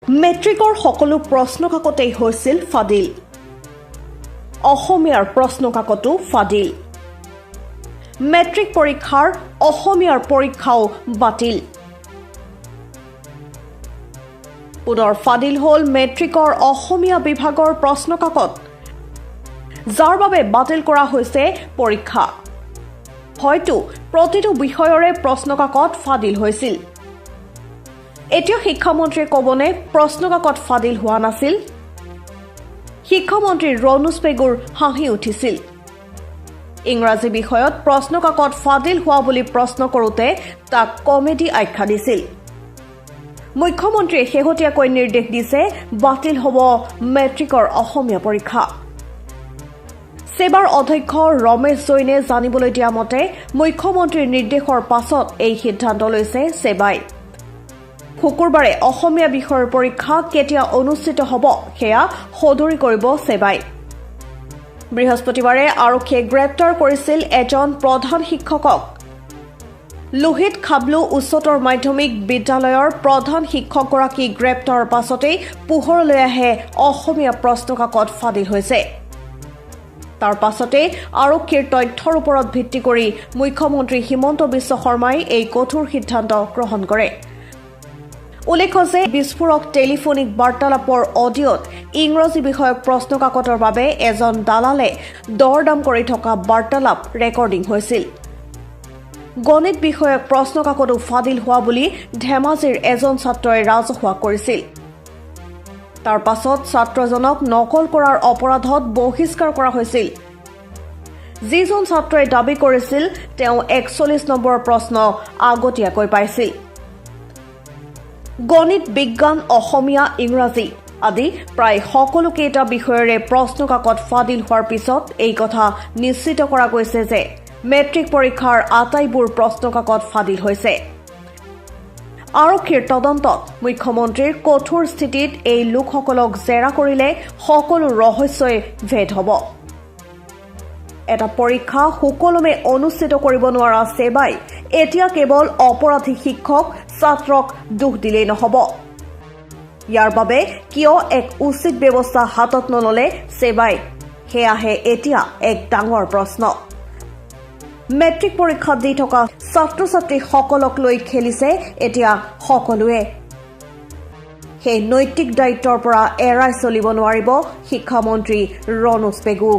মেট্ৰিকৰ সকলো প্ৰশ্ন কাকতেই হৈছিল ফাদিল অসমীয়াৰ প্ৰশ্ন কাকতো ফাদিল মেট্ৰিক পৰীক্ষাৰ অসমীয়াৰ পৰীক্ষাও বাতিল পুনৰ ফাদিল হ'ল মেট্ৰিকৰ অসমীয়া বিভাগৰ প্ৰশ্ন কাকত যাৰ বাবে বাতিল কৰা হৈছে পৰীক্ষা হয়তো প্ৰতিটো বিষয়ৰে প্ৰশ্ন কাকত ফাদিল হৈছিল এতিয়া শিক্ষামন্ত্ৰীয়ে কবনে প্ৰশ্ন কাকত ফাদিল হোৱা নাছিল শিক্ষামন্ত্ৰী ৰণোজ পেগুৰ হাঁহি উঠিছিল ইংৰাজী বিষয়ত প্ৰশ্ন কাকত ফাদিল হোৱা বুলি প্ৰশ্ন কৰোতে তাক কমেডি আখ্যা দিছিল মুখ্যমন্ত্ৰীয়ে শেহতীয়াকৈ নিৰ্দেশ দিছে বাতিল হ'ব মেট্ৰিকৰ অসমীয়া পৰীক্ষা সেবাৰ অধ্যক্ষ ৰমেশ জৈনে জানিবলৈ দিয়া মতে মুখ্যমন্ত্ৰীৰ নিৰ্দেশৰ পাছত এই সিদ্ধান্ত লৈছে সেবাই শুকুৰবাৰে অসমীয়া বিষয়ৰ পৰীক্ষা কেতিয়া অনুষ্ঠিত হ'ব সেয়া সদৰি কৰিব সেবাই বৃহস্পতিবাৰে আৰক্ষীয়ে গ্ৰেপ্তাৰ কৰিছিল এজন প্ৰধান শিক্ষকক লোহিত খাবলু উচ্চতৰ মাধ্যমিক বিদ্যালয়ৰ প্ৰধান শিক্ষকগৰাকী গ্ৰেপ্তাৰৰ পাছতেই পোহৰলৈ আহে অসমীয়া প্ৰশ্ন কাকত ফাদিল হৈছে তাৰ পাছতে আৰক্ষীৰ তথ্যৰ ওপৰত ভিত্তি কৰি মুখ্যমন্ত্ৰী হিমন্ত বিশ্ব শৰ্মাই এই কঠোৰ সিদ্ধান্ত গ্ৰহণ কৰে উল্লেখ্য যে বিস্ফোৰক টেলিফোনিক বাৰ্তালাপৰ অডিঅ'ত ইংৰাজী বিষয়ক প্ৰশ্ন কাকতৰ বাবে এজন দালালে দৰদাম কৰি থকা বাৰ্তালাপ ৰেকৰ্ডিং হৈছিল গণিত বিষয়ক প্ৰশ্ন কাকতো ফাদিল হোৱা বুলি ধেমাজিৰ এজন ছাত্ৰই ৰাজহুৱা কৰিছিল তাৰ পাছত ছাত্ৰজনক নকল কৰাৰ অপৰাধত বহিষ্কাৰ কৰা হৈছিল যিজন ছাত্ৰই দাবী কৰিছিল তেওঁ 41 নম্বৰৰ প্ৰশ্ন আগতীয়াকৈ পাইছিল গণিত বিজ্ঞান অসমীয়া ইংৰাজী আদি প্ৰায় সকলোকেইটা বিষয়ৰে প্ৰশ্ন কাকত ফাদিল হোৱাৰ পিছত এই কথা নিশ্চিত কৰা গৈছে যে মেট্ৰিক পৰীক্ষাৰ আটাইবোৰ প্ৰশ্ন কাকত ফাদিল হৈছে আৰক্ষীৰ তদন্তত মুখ্যমন্ত্ৰীৰ কঠোৰ স্থিতিত এই লোকসকলক জেৰা কৰিলে সকলো ৰহস্যই ভেদ হ'ব এটা পৰীক্ষা সুকলমে অনুষ্ঠিত কৰিব নোৱাৰা সেবাই এতিয়া কেৱল অপৰাধী শিক্ষক ছাত্ৰক দুখ দিলেই নহ'ব ইয়াৰ বাবে কিয় এক উচিত ব্যৱস্থা হাতত নললে সেবাই সেয়াহে এতিয়া এক ডাঙৰ প্ৰশ্ন মেট্ৰিক পৰীক্ষা দি থকা ছাত্ৰ ছাত্ৰীসকলক লৈ খেলিছে এতিয়া সকলোৱে সেই নৈতিক দায়িত্বৰ পৰা এৰাই চলিব নোৱাৰিব শিক্ষামন্ত্ৰী ৰণোজ পেগু